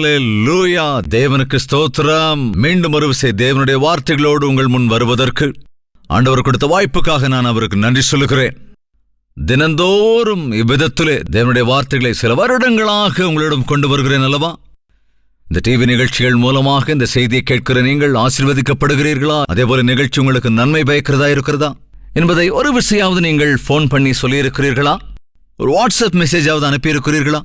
ஹல்லேலூயா! தேவனுக்கு ஸ்தோத்திரம். மீண்டும் ஒரு விசை தேவனுடைய வார்த்தைகளோடு உங்கள் முன் வருவதற்கு ஆண்டவர் கொடுத்த வாய்ப்புக்காக நான் அவருக்கு நன்றி சொல்லுகிறேன். தினந்தோறும் இவ்விதத்திலே தேவனுடைய வார்த்தைகளை சில வருடங்களாக உங்களிடம் கொண்டு வருகிறேன் அல்லவா? இந்த டிவி நிகழ்ச்சிகள் மூலமாக இந்த செய்தியை கேட்கிற நீங்கள் ஆசீர்வதிக்கப்படுகிறீர்களா? அதேபோல நிகழ்ச்சி உங்களுக்கு நன்மை பயக்கிறதா இருக்கிறதா என்பதை ஒரு விஷயாவது நீங்கள் போன் பண்ணி சொல்லியிருக்கிறீர்களா? ஒரு வாட்ஸ்அப் மெசேஜாவது அனுப்பியிருக்கிறீர்களா?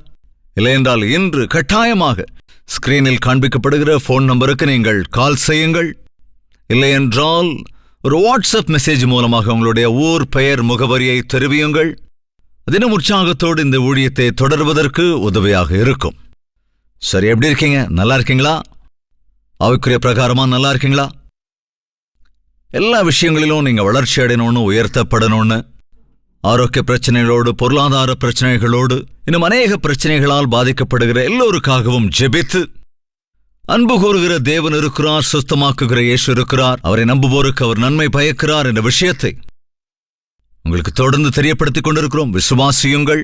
இல்லையென்றால் இன்று கட்டாயமாக ஸ்கிரீனில் காண்பிக்கப்படுகிற போன் நம்பருக்கு நீங்கள் கால் செய்யுங்கள். இல்லையென்றால் ஒரு வாட்ஸ்அப் மெசேஜ் மூலமாக உங்களுடைய ஊர் பெயர் முகவரியை தெரிவியுங்கள். தினம் உற்சாகத்தோடு இந்த ஊழியத்தை தொடர்வதற்கு உதவியாக இருக்கும். சரி, எப்படி இருக்கீங்க? நல்லா இருக்கீங்களா? ஆவிக்குரிய பிரகாரமா நல்லா இருக்கீங்களா? எல்லா விஷயங்களிலும் நீங்க வளர்ச்சி அடையணும்னு, உயர்த்தப்படணும்னு, ஆரோக்கிய பிரச்சனைகளோடு, பொருளாதார பிரச்சனைகளோடு, இன்னும் அநேக பிரச்சனைகளால் பாதிக்கப்படுகிற எல்லோருக்காகவும் ஜெபித்து, அன்பு கூறுகிற தேவன் இருக்கிறார், சுத்தமாக்குகிற இயேசு இருக்கிறார், அவரை நம்புவோருக்கு அவர் நன்மை பயக்கிறார் என்ற விஷயத்தை உங்களுக்கு தொடர்ந்து தெரியப்படுத்திக் கொண்டிருக்கிறோம். விசுவாசியுங்கள்,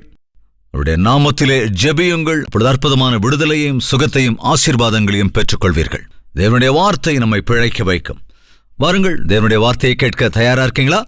அவருடைய நாமத்திலே ஜெபியுங்கள். அப்பொழுது அற்புதமான விடுதலையையும் சுகத்தையும் ஆசீர்வாதங்களையும் பெற்றுக்கொள்வீர்கள். தேவனுடைய வார்த்தை நம்மை பிழைக்க வைக்கும். வாருங்கள், தேவனுடைய வார்த்தையை கேட்க தயாரா இருக்கீங்களா?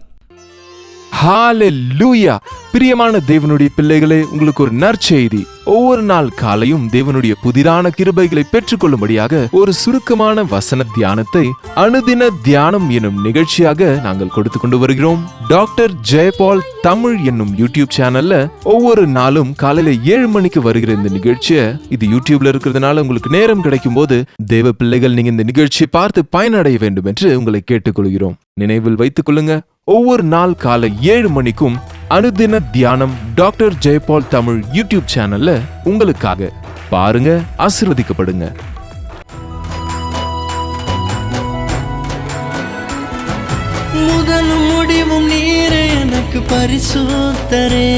ஹல்லேலூயா! பிரியமான தேவனுடைய பிள்ளைகளே, உங்களுக்கு ஒரு நற்செய்தி. ஒவ்வொரு நாள் காலையும் தேவனுடைய புதிரான கிருபைகளை பெற்றுக்கொள்ளும்படியாக ஒரு சுருக்கமான வசன தியானத்தை அனுதின தியானம் என்னும் நிகழ்ச்சியாக நாங்கள் கொடுத்து கொண்டு வருகிறோம். டாக்டர் ஜெயபால் தமிழ் என்னும் யூடியூப் சேனல்ல ஒவ்வொரு நாளும் காலையில 7 மணிக்கு வருகிற இந்த நிகழ்ச்சியை, இது யூடியூப்ல இருக்கிறதுனால உங்களுக்கு நேரம் கிடைக்கும் போது தேவ பிள்ளைகள் நீங்க இந்த நிகழ்ச்சியை பார்த்து பயனடைய வேண்டும் என்று உங்களை கேட்டுக்கொள்கிறோம். நினைவில் வைத்துக் கொள்ளுங்க, ஒவ்வொரு நாள் காலை 7 மணிக்கும் அனுதின தியானம் டாக்டர் ஜெயபால் தமிழ் யூடியூப் சேனல்ல உங்களுக்காக பாருங்க, ஆசீர்வதிக்கப்படுங்க. முதலும் முடிவும் நீரே, எனக்கு பரிசுத்தரே,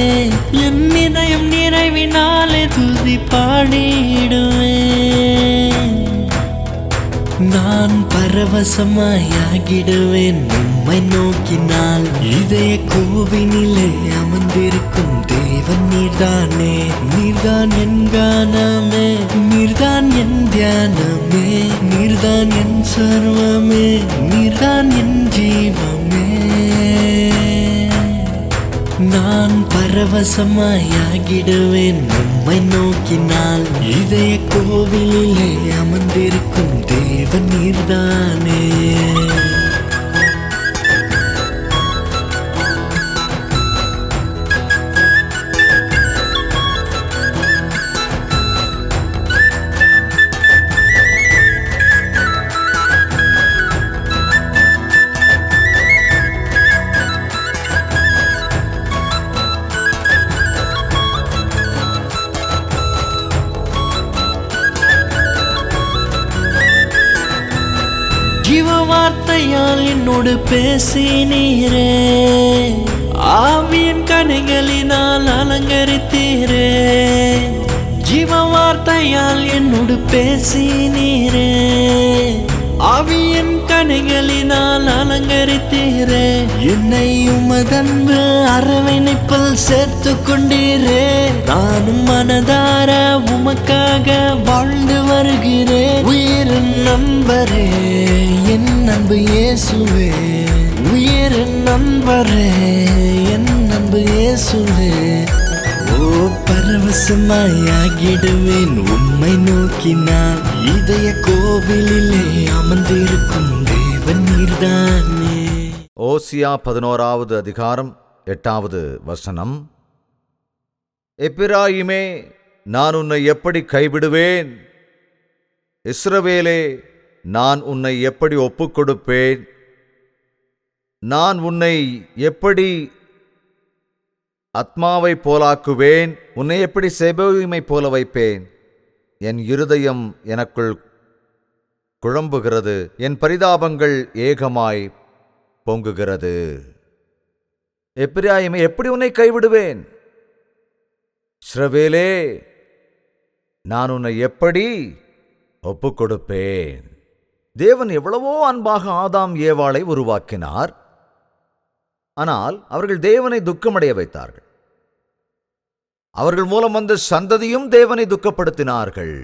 என் இதயம் நிறைவினாலே துதி பாடிடுவேன். நான் பரவசமாயாகிடுவேன் உம்மை நோக்கினால். இதய கோவினிலே அமர்ந்திருக்கும் தேவன் நீர்தானே. நீர்தான் என் கானமே, நீர்தான் என் தியானமே, நீர்தான் என் சர்வமே, நீர்தான் என் ஜீவமே. நான் பரவசமாயாகிடுவேன் உம்மை நோக்கினால். இதய கோவிலிலே அமர்ந்திருக்கும் தேவன் நீர்தானே. ஜீவ வார்த்தையால் என்னோடு பேசினீரே, ஆவியின் கனிகளினால் அலங்கரித்தீரே. ஜீவ வார்த்தையால் என்னோடு பேசினீரே, ஆவியின் கனிகளினால் அலங்கரித்தீரே. என்னை உமதன்பு அரவணைப்பில் சேர்த்து கொண்டீரே. நானும் மனதார உமக்காக வாழ்ந்து வருகிறேன். உயிரின் நண்பரே, என் அன்பு இயேசுவே, உயிரின் நண்பரே, என் அன்பு இயேசுவே. ஓ, பரவசமாயாகிடுவேன் உம்மை நோக்கினால். இதய கோவிலிலே அமர்ந்திருக்கும் தேவன் நீர்தானே. ஓசியா 11வது அதிகாரம் 8வது வசனம். எப்பிராயிமே, நான் உன்னை எப்படி கைவிடுவேன்? இஸ்ரவேலே, நான் உன்னை எப்படி ஒப்புக்கொடுப்பேன்? நான் உன்னை எப்படி ஆத்மாவை போலாக்குவேன்? உன்னை எப்படி செபோயிமை போல வைப்பேன்? என் இருதயம் எனக்குள் குழம்புகிறது, என் பரிதாபங்கள் ஏகமாய் பொங்குகிறது. எப்பிராயிமே, எப்படி உன்னை கைவிடுவேன்? இஸ்ரவேலே, நான் உன்னை எப்படி ஒப்புக்கொடுப்பேன்? தேவன் எவ்வளவோ அன்பாக ஆதாம் ஏவாளை உருவாக்கினார். ஆனால் அவர்கள் தேவனை துக்கமடைய வைத்தார்கள். அவர்கள் மூலம் வந்த சந்ததியும் தேவனை துக்கப்படுத்தினார்கள்.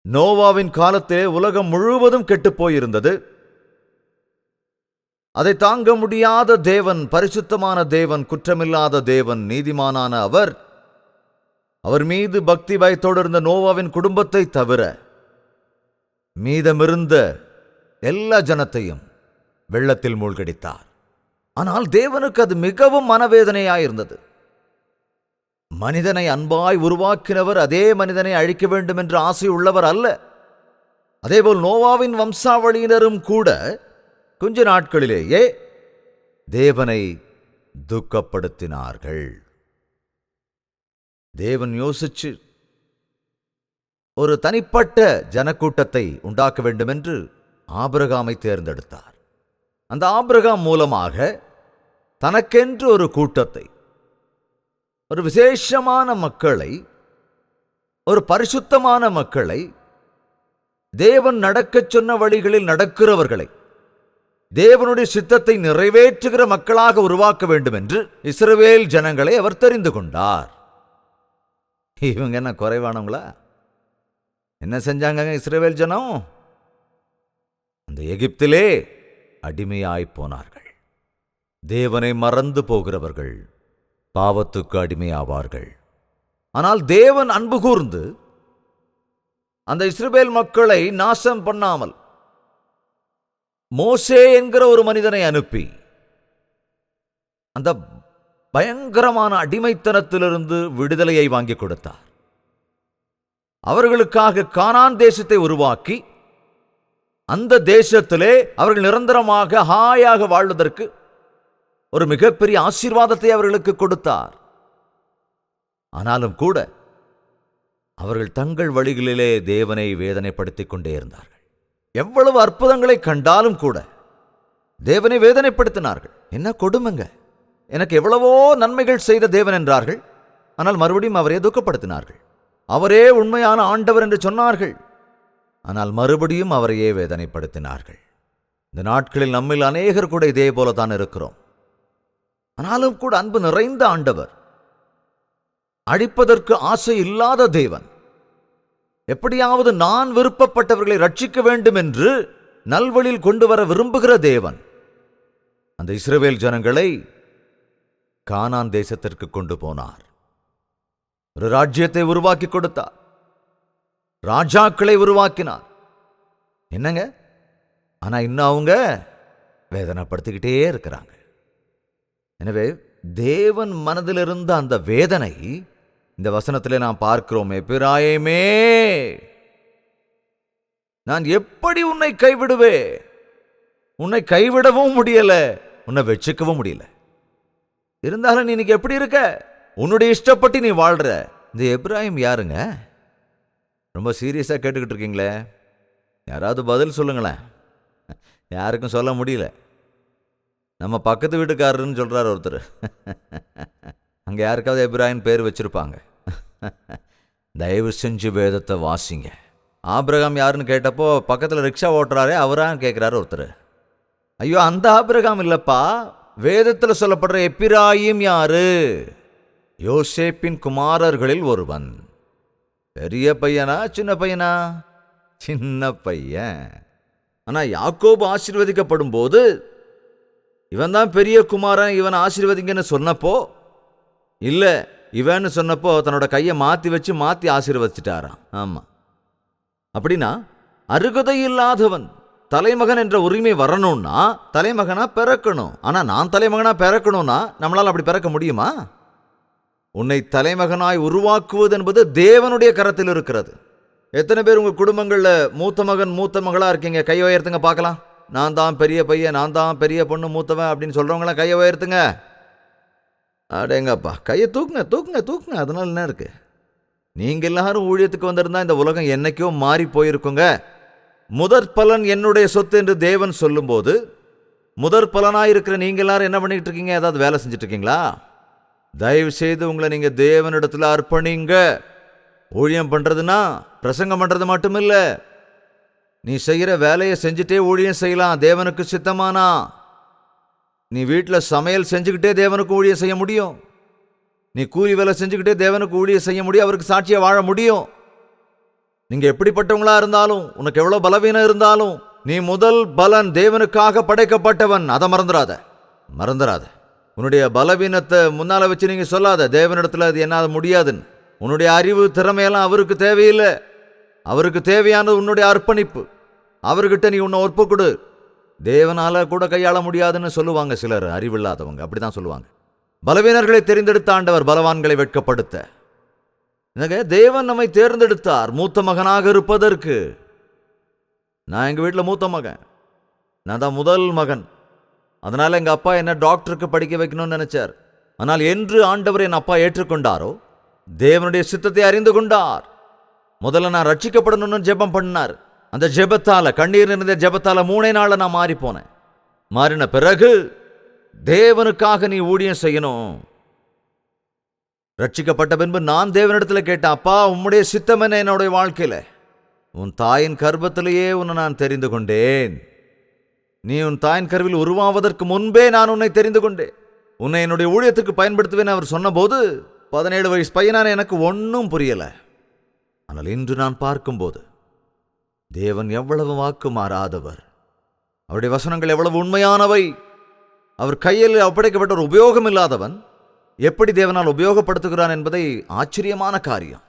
நோவாவின் காலத்திலே உலகம் முழுவதும் கெட்டுப் போயிருந்தது. அதை தாங்க முடியாத தேவன், பரிசுத்தமான தேவன், குற்றமில்லாத தேவன், நீதிமானான அவர் மீது பக்தி பயத்தோடு இருந்த நோவாவின் குடும்பத்தை தவிர மீதமிருந்த எல்லா ஜனத்தையும் வெள்ளத்தில் மூழ்கடித்தார். ஆனால் தேவனுக்கு அது மிகவும் மனவேதனையாயிருந்தது. மனிதனை அன்பாய் உருவாக்கினவர் அதே மனிதனை அழிக்க வேண்டும் என்ற ஆசை உள்ளவர் அல்ல. அதேபோல் நோவாவின் வம்சாவளியினரும் கூட கொஞ்ச நாட்களிலேயே தேவனை துக்கப்படுத்தினார்கள். தேவன் யோசிச்சு ஒரு தனிப்பட்ட ஜனக்கூட்டத்தை உண்டாக்க வேண்டும் என்று ஆபிரகாமை தேர்ந்தெடுத்தார். அந்த ஆபிரகாம் மூலமாக தனக்கென்று ஒரு கூட்டத்தை, ஒரு விசேஷமான மக்களை, ஒரு பரிசுத்தமான மக்களை, தேவன் நடக்கச் சொன்ன வழிகளில் நடக்கிறவர்களை, தேவனுடைய சித்தத்தை நிறைவேற்றுகிற மக்களாக உருவாக்க வேண்டும் என்று இஸ்ரவேல் ஜனங்களை அவர் தெரிந்து கொண்டார். இவங்க என்ன குறைவானவங்களா? என்ன செஞ்சாங்க இஸ்ரவேல் ஜனம்? அந்த எகிப்திலே அடிமையாய் போனார்கள். தேவனை மறந்து போகிறவர்கள் பாவத்துக்கு அடிமையாவார்கள். ஆனால் தேவன் அன்பு கூர்ந்து அந்த இஸ்ரவேல் மக்களை நாசம் பண்ணாமல் மோசே என்கிற ஒரு மனிதனை அனுப்பி அந்த பயங்கரமான அடிமைத்தனத்திலிருந்து விடுதலையை வாங்கி கொடுத்தார். அவர்களுக்காக கானான் தேசத்தை உருவாக்கி அந்த தேசத்திலே அவர்கள் நிரந்தரமாக ஹாயாக வாழ்வதற்கு ஒரு மிகப்பெரிய ஆசீர்வாதத்தை அவர்களுக்கு கொடுத்தார். ஆனாலும் கூட அவர்கள் தங்கள் வழிகளிலே தேவனை வேதனைப்படுத்திக் கொண்டே இருந்தார்கள். எவ்வளவு அற்புதங்களை கண்டாலும் கூட தேவனை வேதனைப்படுத்தினார்கள். என்ன கொடுமைங்க, எனக்கு எவ்வளவோ நன்மைகள் செய்த தேவன் என்றார்கள். ஆனால் மறுபடியும் அவரே துக்கப்படுத்தினார்கள். அவரே உண்மையான ஆண்டவர் என்று சொன்னார்கள். ஆனால் மறுபடியும் அவரையே வேதனைப்படுத்தினார்கள். இந்த நாட்களில் நம்மில் அநேகர் கூட இதே போலதான் இருக்கிறோம். ஆனாலும் கூட அன்பு நிறைந்த ஆண்டவர், அழிப்பதற்கு ஆசை இல்லாத தேவன், எப்படியாவது நான் விருப்பப்பட்டவர்களை ரட்சிக்க வேண்டும் என்று நல்வழியில் கொண்டு வர விரும்புகிற தேவன் அந்த இஸ்ரவேல் ஜனங்களை கானான் தேசத்திற்கு கொண்டு போனார். ஒரு ராஜ்யத்தை உருவாக்கி கொடுத்தார். ராஜாக்களை உருவாக்கினார். என்னங்க, ஆனா இன்னும் அவங்க வேதனைப்படுத்திக்கிட்டே இருக்கிறாங்க. எனவே தேவன் மனதில் இருந்த அந்த வேதனை இந்த வசனத்திலே நாம் பார்க்கிறோம். எப்பிராயமே, நான் எப்படி உன்னை கைவிடுவே? உன்னை கைவிடவும் முடியல, உன்னை வச்சுக்கவும் முடியல. இருந்தாலும் நீ இன்னைக்கு எப்படி இருக்க? உன்னுடைய இஷ்டப்பட்டு நீ வாழ்ற. இந்த எப்ராஹிம் யாருங்க? ரொம்ப சீரியஸா கேட்டுக்கிட்டு இருக்கீங்களே, யாராவது பதில் சொல்லுங்களேன். யாருக்கும் சொல்ல முடியல. நம்ம பக்கத்து வீட்டுக்காரருன்னு சொல்றாரு ஒருத்தர். அங்க யாருக்காவது எப்ராஹிம் பேர் வச்சிருப்பாங்க. தயவு செஞ்சு வேதத்தை வாசிங்க. ஆபிரகாம் யாருன்னு கேட்டப்போ பக்கத்தில் ரிக்ஷா ஓட்டுறாரே அவரான்னு கேட்குறாரு ஒருத்தர். ஐயோ, அந்த ஆபிரகாம் இல்லப்பா, வேதத்தில் சொல்லப்படுற எப்பிராயிம் யாரு? யோசேப்பின் குமாரர்களில் ஒருவன். பெரிய பையனா சின்ன பையனா? சின்ன பையன். ஆனா யாக்கோபு ஆசீர்வதிக்கப்படும் போது இவன் தான் பெரிய குமாரன், இவன் ஆசீர்வதிங்கன்னு சொன்னப்போ இல்ல, இவன்னு சொன்னப்போ தன்னோட கையை மாத்தி ஆசீர்வதிச்சிட்டாராம். ஆமா, அப்படின்னா அருகதை இல்லாதவன் தலைமகன் என்ற உரிமை வரணும்னா தலைமகனா பிறக்கணும். ஆனா நான் தலைமகனா பிறக்கணும்னா நம்மளால அப்படி பிறக்க முடியுமா? உன்னை தலைமகனாய் உருவாக்குவது என்பது தேவனுடைய கரத்தில் இருக்கிறது. எத்தனை பேர் உங்க குடும்பங்கள்ல மூத்த மகன் மூத்த மகளா இருக்கீங்க? கையை உயர்த்துங்க பார்க்கலாம். நான் தான் பெரிய பையன், நான் தான் பெரிய பொண்ணு, மூத்தவன் அப்படின்னு சொல்றவங்களாம் கையை உயர்த்துங்க. அடேங்கப்பா, கையை தூக்குங்க தூக்குங்க தூக்குங்க. அதனால என்ன இருக்கு? நீங்க எல்லாரும் ஊழியத்துக்கு வந்திருந்தா இந்த உலகம் என்னைக்கோ மாறி போயிருக்குங்க. முதற் பலன் என்னுடைய சொத்து என்று தேவன் சொல்லும்போது முதற் பலனாயிருக்கிற நீங்க எல்லாரும் என்ன பண்ணிட்டு இருக்கீங்க? ஏதாவது வேலை செஞ்சுட்டு இருக்கீங்களா? தயவு செய்து உங்களை நீங்க தேவனிடத்துல அர்ப்பணிங்க. ஊழியம் பண்றதுன்னா பிரசங்கம் பண்றது மட்டும் இல்ல, நீ செய்கிற வேலையை செஞ்சுட்டே ஊழியம் செய்யலாம் தேவனுக்கு சித்தமானா. நீ வீட்டில் சமையல் செஞ்சுக்கிட்டே தேவனுக்கு ஊழியம் செய்ய முடியும். நீ கூலி வேலை செஞ்சுக்கிட்டே தேவனுக்கு ஊழியம் செய்ய முடியும். அவருக்கு சாட்சியா வாழ முடியும். நீங்க எப்படிப்பட்டவங்களா இருந்தாலும், உனக்கு எவ்வளவு பலவீனம் இருந்தாலும், நீ முதல் பலன் தேவனுக்காக படைக்கப்பட்டவன். அதை மறந்துடாத. உன்னுடைய பலவீனத்தை முன்னால வச்சு நீங்க சொல்லாத, தேவனிடத்துல அது என்னால முடியாதுன்னு. உன்னுடைய அறிவு திறமையெல்லாம் அவருக்கு தேவையில்லை. அவருக்கு தேவையானது உன்னுடைய அர்ப்பணிப்பு. அவர்கிட்ட நீ உன்னை ஒப்பு கொடு. தேவனால கூட கையாள முடியாதுன்னு சொல்லுவாங்க சிலர், அறிவில்லாதவங்க அப்படிதான் சொல்லுவாங்க. பலவீனர்களை தெரிந்தெடுத்த ஆண்டவர் பலவான்களை வெட்கப்படுத்த. தேவன் நம்மை தேர்ந்தெடுத்தார் மூத்த மகனாக இருப்பதற்கு. நான் எங்க வீட்டில் மூத்த மகன், நான் தான் முதல் மகன். அதனால எங்க அப்பா என்ன டாக்டருக்கு படிக்க வைக்கணும்னு நினைச்சார். ஆனால் என்று ஆண்டவர் என் அப்பா ஏற்றுக்கொண்டாரோ, தேவனுடைய சித்தத்தை அறிந்து கொண்டார். முதல்ல நான் ரட்சிக்கப்படணும்னு ஜெபம் பண்ணார். அந்த ஜெபத்தால, கண்ணீர் நிறைந்த ஜெபத்தால 3 நாள்ல நான் மாறி போனேன். மாறின பிறகு தேவனுக்காக நீ ஊழியம் செய்யணும். ரட்சிக்கப்பட்ட பின்பு நான் தேவனிடத்துல கேட்டேன், அப்பா உம்முடைய சித்தம் என்ன என்னுடைய வாழ்க்கையில? உன் தாயின் கர்ப்பத்திலேயே உன்னை நான் தெரிந்து கொண்டேன். நீ உன் தாயின் கருவில் உருவாவதற்கு முன்பே நான் உன்னை தெரிந்து கொண்டேன். உன்னை என்னுடைய ஊழியத்துக்கு பயன்படுத்துவேன் அவர் சொன்னபோது 17 வயசு பையனான எனக்கு ஒன்றும் புரியல. ஆனால் இன்று நான் பார்க்கும்போது தேவன் எவ்வளவு வாக்கு மாறாதவர், அவருடைய வசனங்கள் எவ்வளவு உண்மையானவை. அவர் கையில் ஒப்படைக்கப்பட்ட ஒரு உபயோகம் இல்லாதவன் எப்படி தேவனால் உபயோகப்படுத்துகிறான் என்பதை ஆச்சரியமான காரியம்.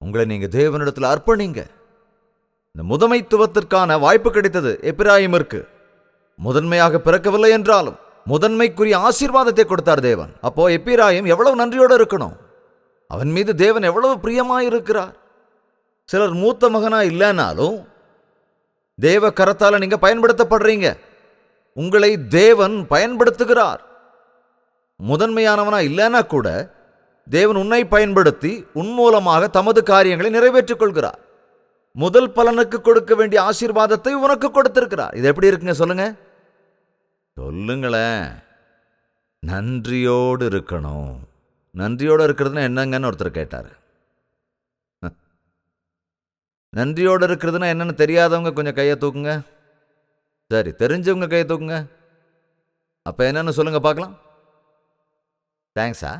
உங்களை நீங்க தேவனிடத்தில் அர்ப்பணிங்க. இந்த முதன்மைத்துவத்திற்கான வாய்ப்பு கிடைத்தது எப்பிராயிமிற்கு. முதன்மையாக பிறக்கவில்லை என்றாலும் முதன்மைக்குரிய ஆசீர்வாதத்தை கொடுத்தார் தேவன். அப்போ எப்பிராயிம் எவ்வளவு நன்றியோடு இருக்கணும். அவன் மீது தேவன் எவ்வளவு பிரியமாயிருக்கிறார். சிலர் மூத்த மகனா இல்லைனாலும் தேவ கரத்தால நீங்க பயன்படுத்தப்படுறீங்க. உங்களை தேவன் பயன்படுத்துகிறார். முதன்மையானவனா இல்லைன்னா கூட தேவன் உன்னை பயன்படுத்தி உன் மூலமாக தமது காரியங்களை நிறைவேற்றிக் கொள்கிறார். முதல் பலனுக்கு கொடுக்க வேண்டிய ஆசீர்வாதத்தை உனக்கு கொடுத்திருக்கிறார். இது எப்படி இருக்குங்க சொல்லுங்களேன். நன்றியோடு இருக்கணும். நன்றியோடு இருக்கிறதுனா என்னங்கன்னு ஒருத்தர் கேட்டார். நன்றியோடு இருக்கிறதுனா என்னன்னு தெரியாதவங்க கொஞ்சம் கையை தூக்குங்க. சரி, தெரிஞ்சவங்க கையை தூக்குங்க. அப்ப என்னன்னு சொல்லுங்க பார்க்கலாம். தேங்க்ஸா?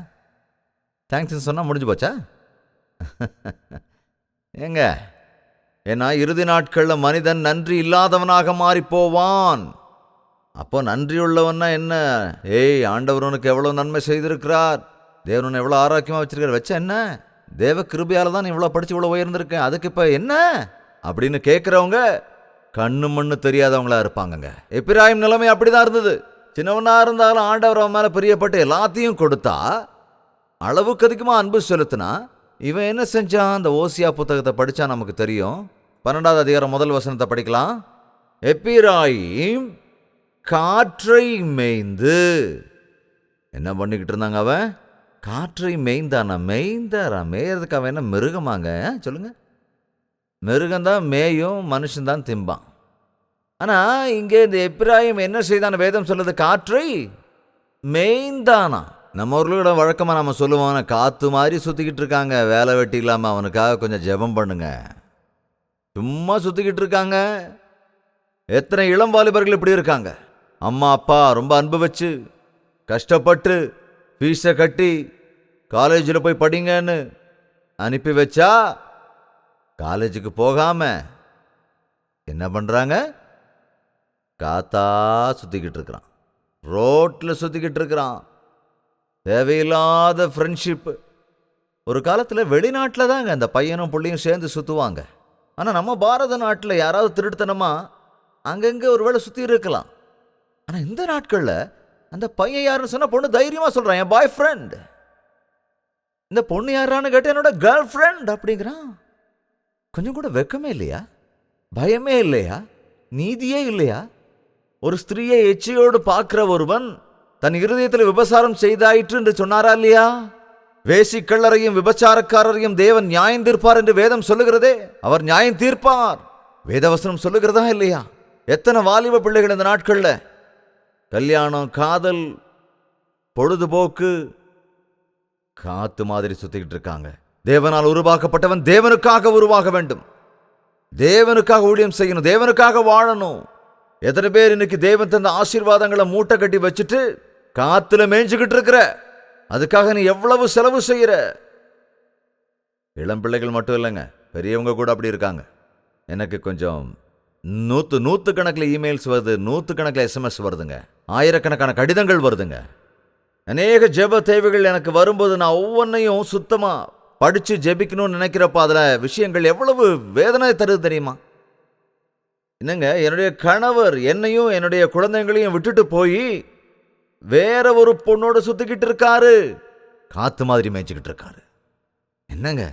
தேங்க்ஸ் சொன்னா முடிஞ்சு போச்சா? ஏங்க, ஏன்னா இறுதி நாட்கள்ல மனிதன் நன்றி இல்லாதவனாக மாறி போவான். அப்போ நன்றியுள்ளவன்னா என்ன? ஏய், ஆண்டவர் உனக்கு எவ்வளவு நன்மை செய்திருக்கிறார், தேவன் உன்னை எவ்வளவு ஆரோக்கியமா வச்சிருக்கார், வச்ச என்ன? தேவ கிருபையால தான் இவ்வளவு படிச்சு இவ்வளவு உயர்ந்திருக்கேன், அதுக்கு இப்ப என்ன அப்படின்னு கேட்கிறவங்க கண்ணு மண்ணு தெரியாதவங்களா இருப்பாங்கங்க. எப்பிராயிம் நிலைமை அப்படிதான் இருந்தது. சின்னவனா இருந்தாலும் ஆண்டவர் அவன் மேல பிரியப்பட்டு எல்லாத்தையும் கொடுத்தா, அளவுக்கு அதிகமா அன்பு செலுத்தினா, இவன் என்ன செஞ்சான்? அந்த ஓசியா புத்தகத்தை படிச்சா நமக்கு தெரியும். 12வது அதிகாரம் 1 வசனத்தை படிக்கலாம். எப்பிராயிம் காற்றை மேய்ந்து என்ன பண்ணிக்கிட்டு இருந்தாங்க? அவன் காற்றை மேய்ந்தானா? மேயறதுக்கு அவன் என்ன மிருகமாங்க? சொல்லுங்க. மிருகம்தான் மேயும், மனுஷன்தான் திம்பான். ஆனா இங்கே இந்த எப்பிராயிம் என்ன செய்தான்? வேதம் சொல்லுது காற்றை மேய்ந்தானா. நம்ம ஊர்களோட வழக்கமா நம்ம சொல்லுவோம், காத்து மாதிரி சுத்திக்கிட்டு இருக்காங்க, வேலை வெட்டி இல்லாம, அவனுக்காக கொஞ்சம் ஜெபம் பண்ணுங்க. சும்மா சுத்திக்கிட்டு இருக்காங்க. எத்தனை இளம் வாலிபர்கள் இப்படி இருக்காங்க. அம்மா அப்பா ரொம்ப அன்பு வச்சு கஷ்டப்பட்டு ஃபீஸை கட்டி காலேஜில் போய் படிங்கன்னு அனுப்பி வச்சா, காலேஜுக்கு போகாம என்ன பண்றாங்க? காத்தா சுத்திக்கிட்டு இருக்கிறான், ரோட்ல சுத்திக்கிட்டு இருக்கிறான். தேவையில்லாத ஃப்ரெண்ட்ஷிப்பு. ஒரு காலத்தில் வெளிநாட்டில் தாங்க அந்த பையனும் பிள்ளையும் சேர்ந்து சுற்றுவாங்க. ஆனால் நம்ம பாரத நாட்டில் யாராவது திருட்டுத்தனமா அங்கங்கே ஒரு வேளை சுற்றி இருக்கலாம். ஆனால் இந்த நாட்களில் அந்த பையன் யாருன்னு சொன்னால் பொண்ணு தைரியமாக சொல்கிறான், என் பாய் ஃப்ரெண்ட். இந்த பொண்ணு யாரான்னு கேட்டால் என்னோட கேர்ள் ஃப்ரெண்ட் அப்படிங்கிறான். கொஞ்சம் கூட வெக்கமே இல்லையா? பயமே இல்லையா? நீதியே இல்லையா? ஒரு ஸ்திரீயை எச்சையோடு பார்க்கிற ஒருவன் தன் இருதயத்தில் விபசாரம் செய்தாயிற்று என்று சொன்னாரா இல்லையா? வேசிக்கள்ளரையும் விபச்சாரக்காரரையும் தேவன் நியாயம் தீர்ப்பார் என்று வேதம் சொல்லுகிறதே. அவர் நியாயம் தீர்ப்பார். வேதவசனம் சொல்லுகிறதா இல்லையா? எத்தனை வாலிப பிள்ளைகள் இந்த நாட்கள்ல கல்யாணம், காதல், பொழுதுபோக்கு, காத்து மாதிரி சுத்திக்கிட்டு இருக்காங்க. தேவனால் உருவாக்கப்பட்டவன் தேவனுக்காக உருவாக வேண்டும். தேவனுக்காக ஊழியம் செய்யணும், தேவனுக்காக வாழணும். எத்தனை பேர் இன்னைக்கு தேவன் தந்த ஆசீர்வாதங்களை மூட்டை கட்டி வச்சுட்டு காத்துல மேய்ஞ்சுக்கிட்டு இருக்கிற? அதுக்காக நீ எவ்வளவு செலவு செய்யற? இளம் பிள்ளைகள் மட்டும் இல்லைங்க, பெரியவங்க கூட அப்படி இருக்காங்க. எனக்கு கொஞ்சம் நூற்றுக்கணக்கில் இமெயில்ஸ் வருது, நூற்றுக்கணக்கில் SMS வருதுங்க, ஆயிரக்கணக்கான கடிதங்கள் வருதுங்க. அநேக ஜெப தேவைகள் எனக்கு வரும்போது நான் ஒவ்வொன்றையும் சுத்தமாக படித்து ஜெபிக்கணும்னு நினைக்கிறப்ப அதில் விஷயங்கள் எவ்வளவு வேதனை தருது தெரியுமா? என்னங்க, என்னுடைய கணவர் என்னையும் என்னுடைய குழந்தைங்களையும் விட்டுட்டு போய் வேற ஒரு பொண்ணோட சுத்திக்கிட்டு இருக்காரு, காத்து மாதிரி மேய்ச்சிக்கிட்டு இருக்காரு. என்னங்க,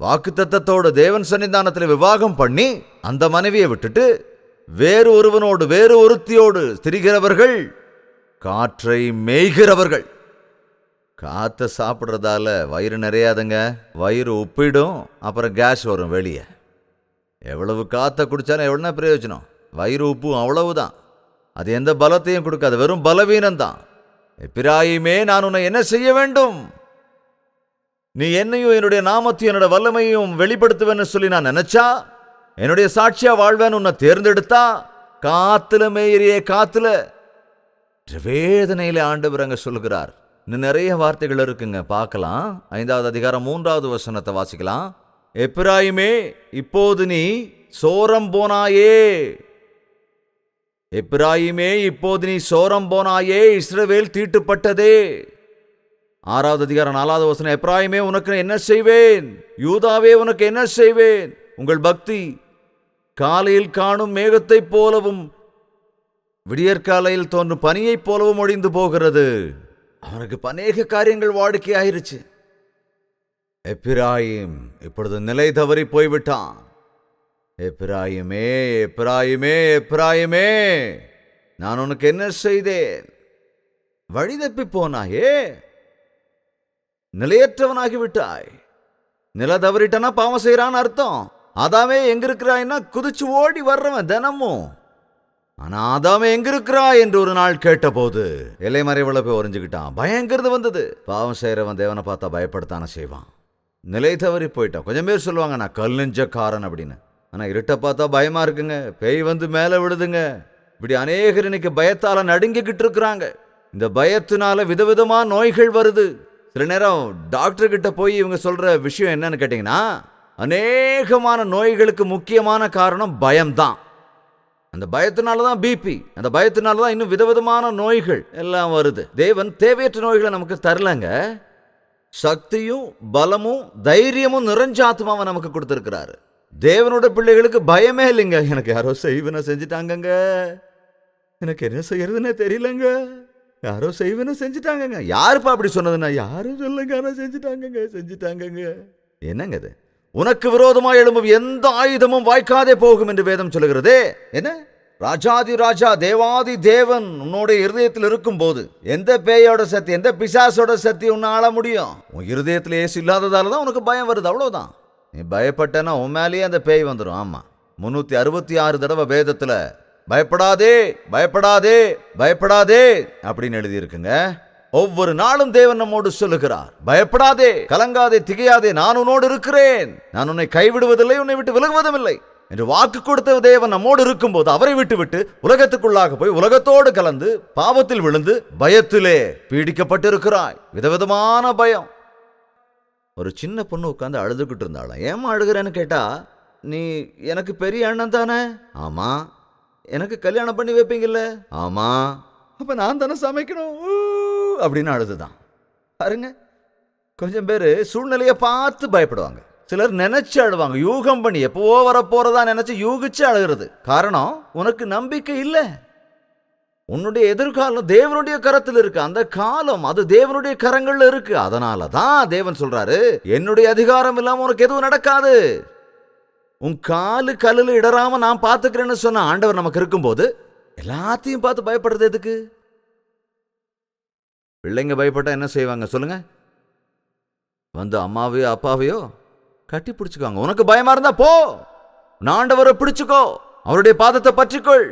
வாக்குத்தத்தத்தோடு தேவன் சன்னிதானத்தில் விவாகம் பண்ணி அந்த மனைவியை விட்டுட்டு வேறு ஒருவனோடு வேறு ஒருத்தியோடு திரிகிறவர்கள் காற்றை மேய்கிறவர்கள். காற்றை சாப்பிட்றதால வயிறு நிறையாதுங்க, வயிறு உப்பிடும், அப்புறம் கேஸ் வரும் வெளியே. எவ்வளவு காற்றை குடித்தாலும் எவ்வளோ பிரயோஜனம்? வயிறு உப்பும் அவ்வளவுதான், அது எந்த பலத்தையும் கொடுக்காது, வெறும் பலவீனம்தான். எப்பிராயிமே, நான் உன்னை என்ன செய்ய வேண்டும்? நீ என்னையும் என்னுடைய நாமத்தையும் என்னோட வல்லமையும் வெளிப்படுத்துவேன்னு சொல்லி நான் நினைச்சா, என்னுடைய சாட்சியா வாழ்வேன்னு உன்னை தேர்ந்தெடுத்தா, காத்துல மேயறியே காத்துல வேதனையில ஆண்டவர் அங்க சொல்லுகிறார். இன்னும் நிறைய வார்த்தைகள் இருக்குங்க, பார்க்கலாம். 5வது அதிகாரம் 3வது வசனத்தை வாசிக்கலாம். எப்பிராயிமே, இப்போது நீ சோரம் போனாயே. எப்பிராயிமே, இப்போது நீ சோரம் போனாயே, இஸ்ரவேல் தீட்டுப்பட்டதே. 6வது அதிகாரம் 4வது வசனம். எப்பிராயிமே, உனக்கு என்ன செய்வேன்? யூதாவே, உனக்கு என்ன செய்வேன்? உங்கள் பக்தி காலையில் காணும் மேகத்தைப் போலவும் விடியற்காலையில் தோன்றும் பனியைப் போலவும் ஒழிந்து போகிறது. அவனுக்கு அநேக காரியங்கள் வாடிக்கையாயிருச்சு. எப்பிராயிம் இப்பொழுது நிலை தவறி போய்விட்டான். எப்பிராயிமே, எப்பிராயிமே, எப்பிராயிமே, நான் உனக்கு என்ன செய்தேன்? வழி தப்பி போனாயே, நிலையற்றவனாகி விட்டாய். நில தவறிட்டனா பாவம் செய்யறான்னு அர்த்தம். ஆதாமே எங்க இருக்கிறாய்னா குதிச்சு ஓடி வர்றவன் தினமும். ஆனா ஆதாமே எங்க இருக்கிறாய் என்று ஒரு நாள் கேட்ட போது எல்லைமறைவுல போய் ஒரிஞ்சுக்கிட்டான். பயங்கிறது வந்தது. பாவம் செய்யறவன் தேவனை பார்த்தா பயப்படத்தானே செய்வான். நிலை தவறி போயிட்டான். கொஞ்சம் பேர் சொல்லுவாங்க நான் கல் நெஞ்சக்காரன் அப்படின்னு. ஆனா இருட்ட பார்த்தா பயமா இருக்குங்க, பேய் வந்து மேல விடுதுங்க. இப்படி அநேகர் இன்னைக்கு பயத்தால நடுங்கிக்கிட்டு இருக்கிறாங்க. இந்த பயத்தினால விதவிதமா நோய்கள் வருது. சில நேரம் டாக்டர் கிட்ட போய் இவங்க சொல்ற விஷயம் என்னன்னு கேட்டீங்கன்னா, அநேகமான நோய்களுக்கு முக்கியமான காரணம் பயம்தான். அந்த பயத்தினாலதான் பிபி, அந்த பயத்தினாலதான் இன்னும் விதவிதமான நோய்கள் எல்லாம் வருது. தேவன் தேவையற்ற நோய்களை நமக்கு தரலங்க. சக்தியும் பலமும் தைரியமும் நிறைஞ்ச ஆத்மாவை நமக்கு கொடுத்திருக்கிறாரு. தேவனோட பிள்ளைகளுக்கு பயமே இல்லைங்க. எனக்கு யாரோ செய்வன செஞ்சுட்டாங்கங்க, எனக்கு என்ன செய்யறதுன்னு தெரியலங்க, யாரோ செய்வன செஞ்சுட்டாங்கங்க. யாருப்பா அப்படி சொன்னதுன்னா, யாரும் சொல்லுங்க, ஆனா செஞ்சுட்டாங்கங்க. என்னங்க இது? உனக்கு விரோதமாக எழும்பும் எந்த ஆயுதமும் வாய்க்காதே போகும் என்று வேதம் சொல்லுகிறதே. என்ன? ராஜாதி ராஜா தேவாதி தேவன் உன்னோட இருதயத்தில் இருக்கும் போது எந்த பேயோட சக்தி, எந்த பிசாசோட சக்தி உன்னை ஆள முடியும்? உன் இருதயத்தில் ஏசு இல்லாததால தான் உனக்கு பயம் வருது, அவ்வளவுதான். நீ பயப்பட்டனா உன் மேலேயே அந்த பேய் வந்துடும். ஆமா, 366 தடவை வேதத்துல பயப்படாதே பயப்படாதே பயப்படாதே அப்படின்னு எழுதியிருக்குங்க. ஒவ்வொரு நாளும் தேவன் நம்மோடு சொல்லுகிறார், பயப்படாதே, கலங்காதே, திகையாதே, நான் உன்னோடு இருக்கிறேன், நான் உன்னை கைவிடுவதில்லை, உன்னை விட்டு விலகுவதும் இல்லை என்று வாக்கு கொடுத்த தேவன் நம்மோடு இருக்கும்போது அவரை விட்டு உலகத்துக்குள்ளாக போய் உலகத்தோடு கலந்து பாவத்தில் விழுந்து பயத்திலே பீடிக்கப்பட்டிருக்கிறாய். விதவிதமான பயம். ஒரு சின்ன பொண்ணு உட்காந்து அழுதுகிட்டு இருந்தாலும், ஏமா அழுகிறேன்னு கேட்டா, நீ எனக்கு பெரிய அண்ணன் தானே? ஆமா. எனக்கு கல்யாணம் பண்ணி வைப்பீங்கல்ல? ஆமா. அப்ப நான் தானே சமைக்கணும் அப்படின்னு அழுதுதான். பாருங்க, கொஞ்சம் பேரு சூழ்நிலையை பார்த்து பயப்படுவாங்க, சிலர் நினைச்சு அழுவாங்க, யூகம் பண்ணி எப்பவோ வரப்போறதா நினைச்சு யூகிச்சு அழுகிறது. காரணம், உனக்கு நம்பிக்கை இல்லை. உன்னுடைய எதிர்காலம் தேவனுடைய கரத்தில் இருக்கு. அந்த காலம் அது தேவனுடைய கரங்கள்ல இருக்கு. அதனாலதான் தேவன் சொல்றாரு, என்னுடைய அதிகாரம் இல்லாம உனக்கு எதுவும் நடக்காது. உன் காலு கல்லுல இடராம நான் பாத்துக்கிறேன்னு சொன்ன ஆண்டவர் நமக்கு இருக்கும்போது எல்லாத்தையும் பார்த்து பயப்படுறது எதுக்கு? பிள்ளைங்க பயப்பட்டா என்ன செய்வாங்க சொல்லுங்க? வந்து அம்மாவையோ அப்பாவையோ கட்டி பிடிச்சுக்குவாங்க. உனக்கு பயமா இருந்தா போ, ஆண்டவரை பிடிச்சுக்கோ, அவருடைய பாதத்தை பற்றிக்கொள்.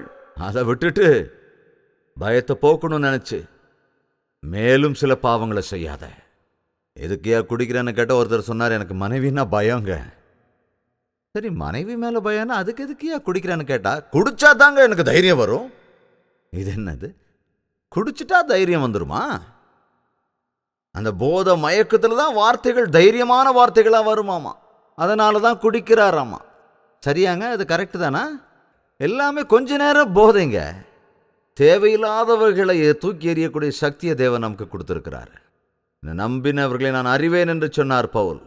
அதை விட்டுட்டு பயத்தை போக்கணும்னு நினைச்சு மேலும் சில பாவங்களை செய்யாத. எதுக்கையா குடிக்கிறேன்னு கேட்ட ஒருத்தர் சொன்னார், எனக்கு மனைவின்னா பயங்க. சரி, மனைவி மேல பயம்னா அதுக்கு எதுக்கையா குடிக்கிறேன்னு கேட்டா, குடிச்சா தாங்க எனக்கு தைரியம் வரும். இது என்னது? குடிச்சிட்டா தைரியம் வந்துருமா? அந்த போத மயக்கத்துல தான் வார்த்தைகள் தைரியமான வார்த்தைகளா வருமாமா. அதனால தான் குடிக்கிறாராமா. சரியாங்க? அது கரெக்டு தானா? எல்லாமே கொஞ்ச நேரம் போதைங்க. தேவையில்லாதவர்களை தூக்கி எறியக்கூடிய சக்தியை தேவன் நமக்கு கொடுத்திருக்கிறார். நம்பினவர்களை நான் அறிவேன் என்று சொன்னார் பவுல்.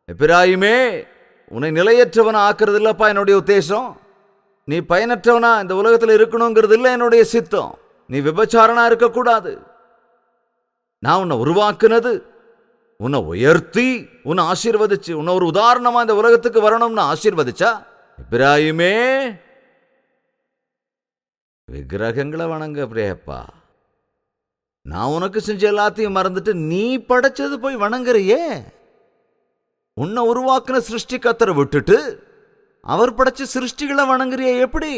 எப்பிராயிமே, உன்னை நிலையற்றவனா ஆக்குறது இல்லப்பா என்னுடைய உத்தேசம். நீ பயனற்றவனா இந்த உலகத்தில் இருக்கணுங்கிறது இல்லை என்னுடைய சித்தம். நீ விபச்சாரனா இருக்கக்கூடாது. நான் உன்னை உருவாக்குனது, உன்னை உயர்த்தி உன்னை ஆசீர்வதிச்சு உன்னை ஒரு உதாரணமா இந்த உலகத்துக்கு வரணும்னு ஆசீர்வதிச்சா, எப்பிராயிமே விக்கிரகங்களை வணங்க அப்படியேப்பா. நான் உனக்கு செஞ்ச எல்லாத்தையும் மறந்துட்டு நீ படைச்சது போய் வணங்குறியே. உன்னை உருவாக்குன சிருஷ்டி கத்தரை விட்டுட்டு அவர் படைச்ச சிருஷ்டிகளை வணங்குறியே எப்படி?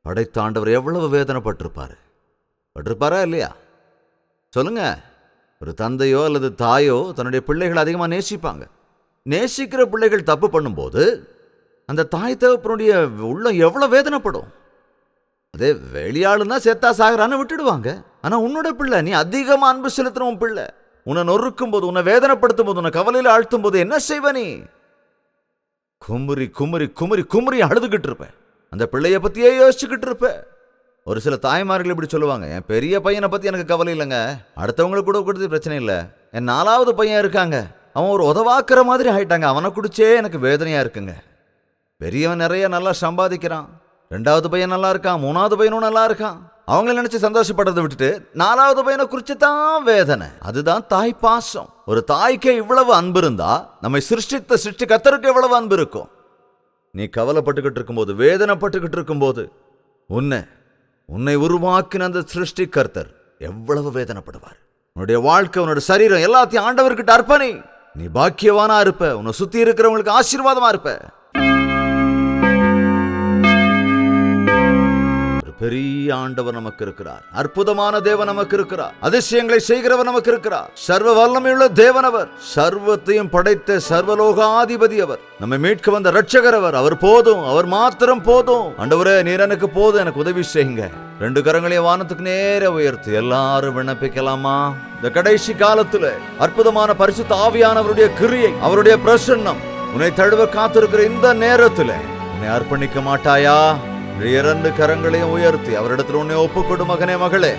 படைத்தாண்டவர் எவ்வளவு வேதனைப்பட்டிருப்பாரா இல்லையா? சொல்லுங்க. ஒரு தந்தையோ அல்லது தாயோ தன்னுடைய பிள்ளைகளை அதிகமாக நேசிப்பாங்க. நேசிக்கிற பிள்ளைகள் தப்பு பண்ணும்போது அந்த தாய் தகப்பனுடைய உள்ளம் எவ்வளவு வேதனைப்படும். அதே வெளியாளுன்னா செத்தா சாகரான்னு விட்டுடுவாங்க. ஆனா உன்னோட பிள்ளை, நீ அதிகமா அன்பு செலுத்தின உன் பிள்ளை உன்னை நொறுக்கும் போது, உன்னை வேதனைப்படுத்தும் போது, உன்னை கவலையில ஆழ்த்தும் போது என்ன செய்வ நீ? குமுறி குமுறி குமுறி குமுறி அழுதுகிட்டு இருப்ப. அந்த பிள்ளைய பத்தியே யோசிச்சுக்கிட்டு இருப்ப. ஒரு சில தாய்மார்கள் இப்படி சொல்லுவாங்க, என் பெரிய பையனை பத்தி எனக்கு கவலை இல்லைங்க, அடுத்தவங்களுக்கு கூட கொடுத்து பிரச்சனை இல்லை, என் 4வது பையன் இருக்காங்க, அவன் ஒரு உதவாக்குற மாதிரி ஆயிட்டாங்க, அவனை குடிச்சே எனக்கு வேதனையா இருக்குங்க. பெரியவன் நிறைய நல்லா சம்பாதிக்கிறான், 2வது பையன் நல்லா இருக்கான், 3வது பையனும் நல்லா இருக்கான், அவங்கள நினைச்சு சந்தோஷப்படுறதை விட்டுட்டு 4வது பையனை குறிச்சு தான் வேதனை. அதுதான் தாய் பாசம். ஒரு தாய்க்கே இவ்வளவு அன்பு இருந்தா நம்மை சிருஷ்டித்த சிருஷ்டி கர்த்தருக்கு எவ்வளவு அன்பு இருக்கும்? நீ கவலைப்பட்டுக்கிட்டு இருக்கும்போது, வேதனைப்பட்டுக்கிட்டு இருக்கும்போது, உன்னை உருவாக்கின அந்த சிருஷ்டி கர்த்தர் எவ்வளவு வேதனைப்படுவார். உன்னுடைய வாழ்க்கை, உன்னோட சரீரம் எல்லாத்தையும் ஆண்டவர்கிட்ட அர்ப்பணி. நீ பாக்கியவானா இருப்ப, உன்னை சுத்தி இருக்கிறவங்களுக்கு ஆசீர்வாதமா இருப்ப. பெரிய ஆண்டவர் நமக்கு இருக்கிறார், அற்புதமான தேவன் நமக்கு இருக்கிறார், அதிசயங்களை செய்கிறவர் நமக்கு இருக்கிறார், சர்வ வல்லமையுள்ள தேவன் அவர், சர்வத்தையும் படைத்த சர்வலோகாதிபதி அவர், நம்மை மீட்க வந்த ரட்சகர் அவர். அவர் போதும், அவர் மாத்திரம் போதும். ஆண்டவரே, நீர் எனக்கு போதும், எனக்கு உதவி செய்யுங்க. 2 கரங்களையும் வானத்துக்கு நேர உயர்த்தி எல்லாரும் விண்ணப்பிக்கலாமா? இந்த கடைசி காலத்துல அற்புதமான பரிசுத்த ஆவியானவருடைய கிரியை, அவருடைய பிரசன்னம் உன்னை தழுவ காத்திருக்கிற இந்த நேரத்துல உன்னை அர்ப்பணிக்க மாட்டாயா? 2 கரங்களையும் உயர்த்தி அவரிடத்தில் உன்னை ஒப்புக்கொடு. மகனே, மகளே,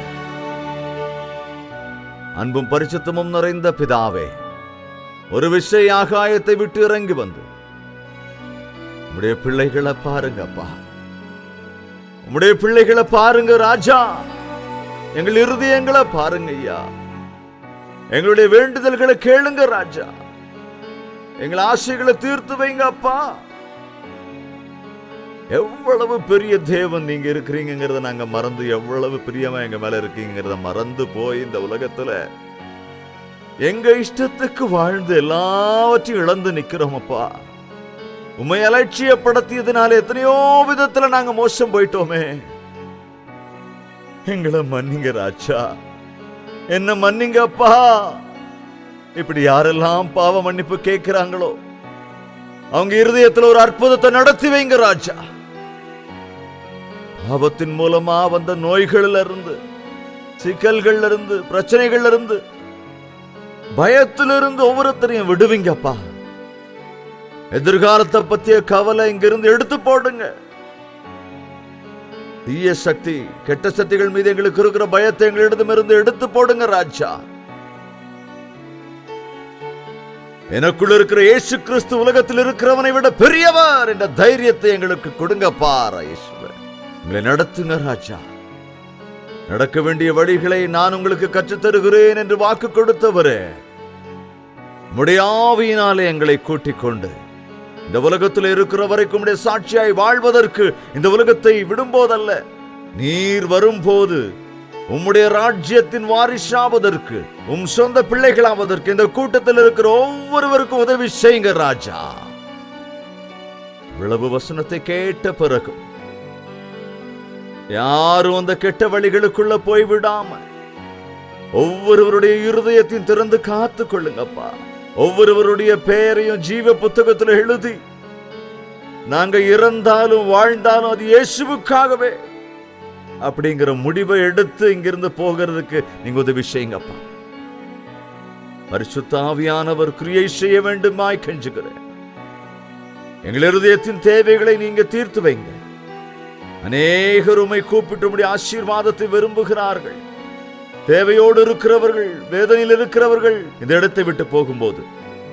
அன்பும் பரிசுத்தமும் நிறைந்த பிதாவே, ஒரு விஷய ஆகாயத்தை விட்டு இறங்கி வந்து உம்முடைய பிள்ளைகளை பாருங்கப்பா, உம்முடைய பிள்ளைகளை பாருங்க ராஜா, எங்கள் இருதயங்களை பாருங்க ஐயா, எங்களுடைய வேண்டுதல்களை கேளுங்க ராஜா, எங்கள் ஆசைகளை தீர்த்து வைங்க அப்பா. எவ்வளவு பெரிய தேவன் நீங்க இருக்கிறீங்கிறத நாங்க மறந்து, எவ்வளவு பிரியமா எங்க மேல இருக்கீங்கிறத மறந்து போய் இந்த உலகத்துல எங்க இஷ்டத்துக்கு வாழ்ந்து எல்லாவற்றையும் இழந்து நிக்கிறோம் அப்பா. உம்மை அலட்சியப்படுத்தியதுனால எத்தனையோ விதத்துல நாங்க மோசம் போயிட்டோமே. எங்களை மன்னிங்க ராஜா, என்ன மன்னிங்க அப்பா. இப்படி யாரெல்லாம் பாவ மன்னிப்பு கேட்கிறாங்களோ அவங்க இருதயத்துல ஒரு அற்புதத்தை நடத்தி வைங்க ராஜா. பாவத்தின் மூலமா வந்த நோய்கள்ல இருந்து, சிக்கல்கள்ல இருந்து, பிரச்சனைகள்ல இருந்து, பயத்திலிருந்து ஒவ்வொருத்தரையும் விடுவீங்கப்பா. எதிர்காலத்தை பத்திய கவலை இங்கிருந்து எடுத்து போடுங்க. தீய சக்தி, கெட்ட சக்திகள் மீது எங்களுக்கு இருக்கிற பயத்தை எங்களிடமிருந்து எடுத்து போடுங்க ராஜா. எனக்குள்ள இருக்கிற இயேசு கிறிஸ்து உலகத்தில் இருக்கிறவனை விட பெரியவர் என்ற தைரியத்தை எங்களுக்கு கொடுங்கப்பா. உங்களை நடத்துங்க ராஜா. நடக்க வேண்டிய வழிகளை நான் உங்களுக்கு கற்றுத் தருகிறேன் என்று வாக்கு கொடுத்தவரே, உம்முடைய ஆவியினாலே எங்களை கூட்டிக் கொண்டு இந்த உலகத்தில் இருக்கிற வரைக்கும் உம்முடைய சாட்சியாய் வாழ்வதற்கு, இந்த உலகத்தை விடும்போதல்ல, நீர் வரும்போது உம்முடைய ராஜ்யத்தின் வாரிசாவதற்கு, உம் சொந்த பிள்ளைகளாவதற்கு இந்த கூட்டத்தில் இருக்கிற ஒவ்வொருவருக்கும் உதவி செய்யுங்க ராஜா. இவ்வளவு வசனத்தை கேட்ட பிறகு யாரும் அந்த கெட்ட வழிகளுக்குள்ள போய்விடாம ஒவ்வொருவருடைய இருதயத்தையும் திறந்து காத்து கொள்ளுங்கப்பா. ஒவ்வொருவருடைய பெயரையும் ஜீவ புத்தகத்தில் எழுதி, நாங்க இறந்தாலும் வாழ்ந்தாலும் அது இயேசுவுக்காகவே அப்படிங்கிற முடிவை எடுத்து இங்கிருந்து போகிறதுக்கு நீங்க உதவி செய்யுங்கப்பா. பரிசுத்த ஆவியானவர் கிரியை செய்ய வேண்டுமாய் கெஞ்சுகிறேன். எங்கள் இருதயத்தின் தேவைகளை நீங்க தீர்த்து வைங்க. அநேகர் உம்மை கூப்பிட்டு ஆசீர்வாதத்தை விரும்புகிறார்கள். தேவையோடு இருக்கிறவர்கள், வேதனையில் இருக்கிறவர்கள் இந்த இடத்தை விட்டு போகும்போது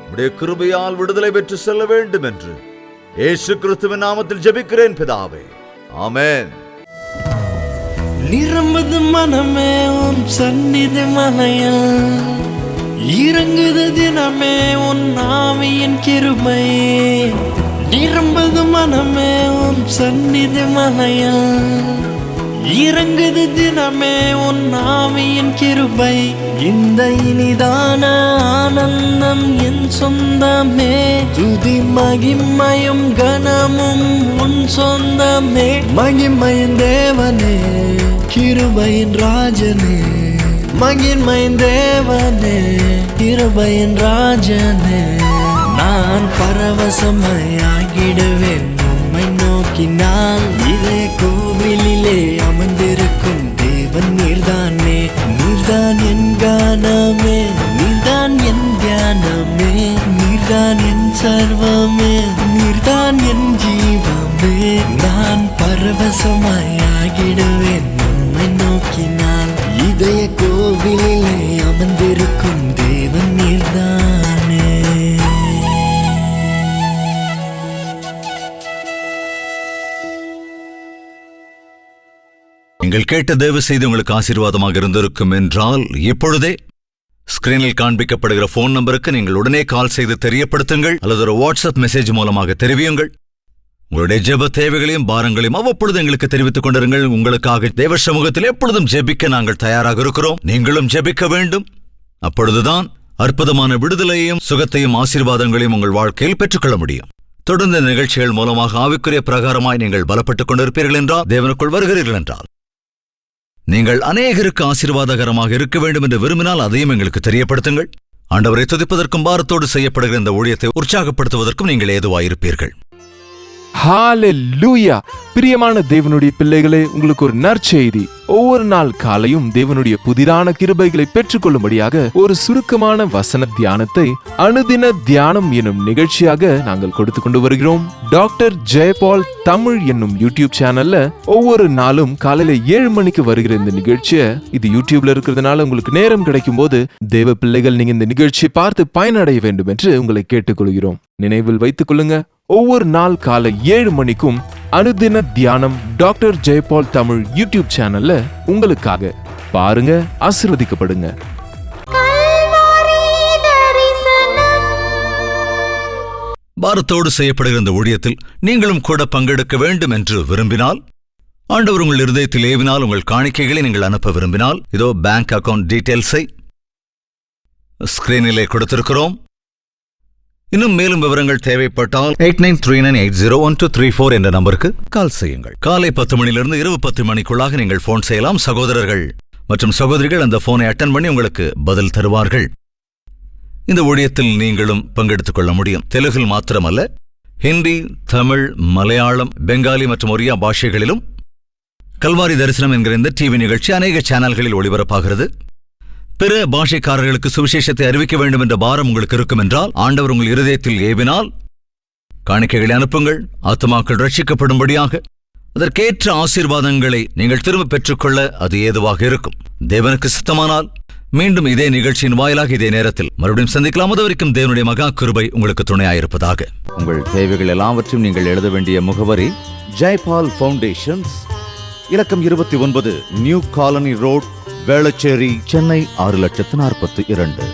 உம்முடைய கிருபையால் விடுதலை பெற்று செல்ல வேண்டும் என்று இயேசு கிறிஸ்துவின் நாமத்தில் ஜெபிக்கிறேன் பிதாவே, ஆமென். நிரம்புது மனமே உன் சந்நிதி மலையில், இறங்குது தினமே உன் ஆவியின் கிருபை. நிரம்புது மனமே உன் சந்நிதி மலையில், இறங்குது தினமே உன் ஆவியின் கிருபை. இந்த இனிதான ஆனந்தம் என் சொந்தமே, துதி மகிமையும் கனமும் உன் சொந்தமே. மகிமையின் தேவனே, கிருபையின் ராஜனே, மகிமையின் தேவனே, கிருபையின் ராஜனே. நான் பரவசமாகிடுவேன் உம்மை நோக்கினால், இதய கோவிலிலே அமர்ந்திருக்கும் தேவன் நீர்தானே. நீர்தான் என் கானமே, நீர்தான் என் தியானமே, நீர்தான் என் சர்வமே, நீர்தான் என் ஜீவமே. நான் பரவசமாகிடுவேன் உம்மை நோக்கினால், இதய கோவிலிலே அமர்ந்திருக்கும் தேவன் நீர்தானே. நீங்கள் கேட்ட தேவ செய்தி உங்களுக்கு ஆசீர்வாதமாக இருந்திருக்கும் என்றால் இப்பொழுதே ஸ்கிரீனில் காண்பிக்கப்படுகிற போன் நம்பருக்கு நீங்கள் உடனே கால் செய்து தெரியப்படுத்துங்கள், அல்லது ஒரு வாட்ஸ்அப் மெசேஜ் மூலமாக தெரிவியுங்கள். உங்களுடைய ஜெப தேவைகளையும் பாரங்களையும் அவ்வப்பொழுது எங்களுக்கு தெரிவித்துக் கொண்டிருங்கள். உங்களுக்காக தேவ சமூகத்தில் எப்பொழுதும் ஜெபிக்க நாங்கள் தயாராக இருக்கிறோம். நீங்களும் ஜெபிக்க வேண்டும். அப்பொழுதுதான் அற்புதமான விடுதலையையும் சுகத்தையும் ஆசீர்வாதங்களையும் உங்கள் வாழ்க்கையில் பெற்றுக்கொள்ள முடியும். தொடர்ந்து நிகழ்ச்சிகள் மூலமாக ஆவிக்குரிய பிரகாரமாய் நீங்கள் பலப்பட்டுக் கொண்டிருப்பீர்கள் என்றால், தேவனுக்குள் வருகிறீர்கள் என்றால், நீங்கள் அநேகருக்கு ஆசீர்வாதகரமாக இருக்க வேண்டும் என்று விரும்பினால் அதையும் எங்களுக்கு தெரியப்படுத்துங்கள். ஆண்டவரை துதிப்பதற்கும் பாரத்தோடு செய்யப்படுகிற இந்த ஊழியத்தை உற்சாகப்படுத்துவதற்கும் நீங்கள் ஏதுவாயிருப்பீர்கள். ஹalleluya! பிரியமான தேவனுடைய பிள்ளைகளே, உங்களுக்கு ஒரு நற்செய்தி. ஒவ்வொரு நாள் காலையும் தேவனுடைய புதிரான கிருபைகளை பெற்றுக்கொள்ளும்படியாக ஒரு சுருக்கமான வசன தியானத்தை அனுதின தியானம் என்னும் நிகழ்ச்சியாக நாங்கள் கொடுத்து கொண்டு வருகிறோம். டாக்டர் ஜெயபால் தமிழ் என்னும் யூடியூப் சேனல்ல ஒவ்வொரு நாளும் காலையில 7 மணிக்கு வருகிற இந்த நிகழ்ச்சியை, இது யூடியூப்ல இருக்கிறதுனால உங்களுக்கு நேரம் கிடைக்கும் போது தேவ பிள்ளைகள் நீங்க இந்த நிகழ்ச்சியை பார்த்து பயனடைய வேண்டும் என்று உங்களை கேட்டுக்கொள்கிறோம். நினைவில் வைத்துக் கொள்ளுங்க, ஒவ்வொரு நாள் காலை 7 மணிக்கும் அனுதின தியானம் டாக்டர் ஜெயபால் தமிழ் யூடியூப் சேனல்ல உங்களுக்காக பாருங்க, ஆசீர்வதிக்கப்படுங்க. பாரத்தோடு செய்யப்படுகிற இந்த ஊழியத்தில் நீங்களும் கூட பங்கெடுக்க வேண்டும் என்று விரும்பினால், ஆண்டவர் உங்கள் இருதயத்தில் ஏவினால், உங்கள் காணிக்கைகளை நீங்கள் அனுப்ப விரும்பினால், இதோ பேங்க் அக்கவுண்ட் டீடைல்ஸை ஸ்கிரீனிலே கொடுத்திருக்கிறோம். இன்னும் மேலும் விவரங்கள் தேவைப்பட்டால் 8939801234 என்ற நம்பருக்கு கால் செய்யுங்கள். காலை 10 மணியிலிருந்து இரவு 10 மணிக்குள்ளாக நீங்கள் போன் செய்யலாம். சகோதரர்கள் மற்றும் சகோதரிகள் அந்த போனை அட்டன் பண்ணி உங்களுக்கு பதில் தருவார்கள். இந்த ஊழியத்தில் நீங்களும் பங்கெடுத்துக் கொள்ள முடியும். தெலுங்கில் மாத்திரமல்ல, ஹிந்தி, தமிழ், மலையாளம், பெங்காலி மற்றும் ஒரியா பாஷைகளிலும் கல்வாரி தரிசனம் என்கிற இந்த டிவி நிகழ்ச்சி அநேக சேனல்களில் ஒளிபரப்பாகிறது. பிற பாஷைக்காரர்களுக்கு சுவிசேஷத்தை அறிவிக்க வேண்டும் என்ற பாரம் உங்களுக்கு இருக்கும் என்றால், ஆண்டவர் உங்கள் இருதயத்தில் ஏவினால் காணிக்கைகளை அனுப்புங்கள். ஆத்துமாக்கள் ரட்சிக்கப்படும்படியாக அதற்கேற்ற ஆசீர்வாதங்களை நீங்கள் திரும்ப பெற்றுக்கொள்ள அது ஏதுவாக இருக்கும். தேவனுக்கு சித்தமானால் மீண்டும் இதே நிகழ்ச்சியின் வாயிலாக இதே நேரத்தில் மறுபடியும் சந்திக்கலாம். அதுவரைக்கும் தேவனுடைய மகா கிருபை உங்களுக்கு துணையாயிருப்பதாக. உங்கள் தேவைகள் எல்லாவற்றையும் நீங்கள் எழுத வேண்டிய முகவரி ஜெயபால் ஃபவுண்டேஷன்ஸ், இலக்கம் 29, new colony road, Velachery, Chennai 6,42,00,000.